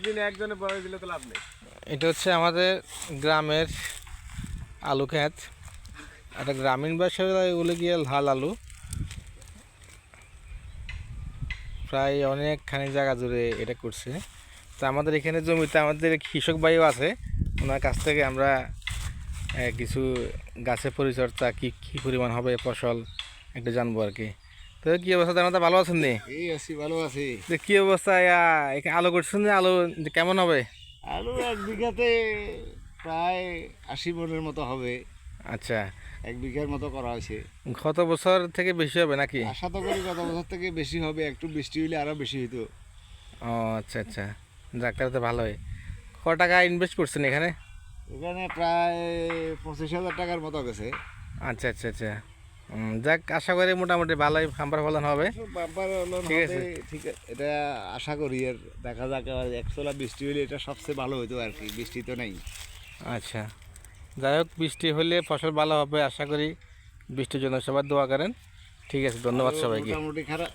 দিনে একজনে বলে দিলে তো লাভ নেই। এটা হচ্ছে আমাদের গ্রামের আলু ক্ষেত। একটা গ্রামীণ ভাষায় ওগুলো গিয়ে লাল আলু, প্রায় অনেকখানি জায়গা জুড়ে এটা করছে। তো আমাদের এখানে জমিতে আমাদের কৃষক ভাইও আছে, ওনার কাছ থেকে আমরা কিছু গাছের পরিচর্যা কী কী পরিমাণ হবে ফসল একটু জানবো আর কি। তো কী অবস্থা, জানাতে ভালো আছেন নি? এই আছি, ভালো আছি। যে কী অবস্থা, এখানে আলু করছেন যে আলু কেমন হবে? আলু 1 বিঘাতে প্রায় 80 মনের মতো হবে। আচ্ছা, 1 বিঘার মতো করা হয়েছে। গত বছর থেকে বেশি হবে নাকি? আশা তো করি গত বছর থেকে বেশি হবে, একটু বৃষ্টি হইলে আরো বেশি হইতো। ও আচ্ছা আচ্ছা, যাক তাহলে তো ভালোই। ক টাকা ইনভেস্ট করছেন এখানে? এখানে প্রায় 25,000 টাকার মতো গেছে। আচ্ছা আচ্ছা আচ্ছা, যাক আশা করি মোটামুটি ভালোই বাম্পার ফলন হবে। বাম্পার ফলন ঠিক হবে, আছে। ঠিক এটা আশা করি। আর দেখা যাক, আর একচলা বৃষ্টি হইলে এটা সবচেয়ে ভালো হইতো আর কি, বৃষ্টি তো নেই। আচ্ছা, যাই হোক বৃষ্টি হলে ফসল ভালো হবে আশা করি। বৃষ্টির জন্য সবার দোয়া করেন। ঠিক আছে, ধন্যবাদ আলু সবাইকে। মোটামুটি খারাপ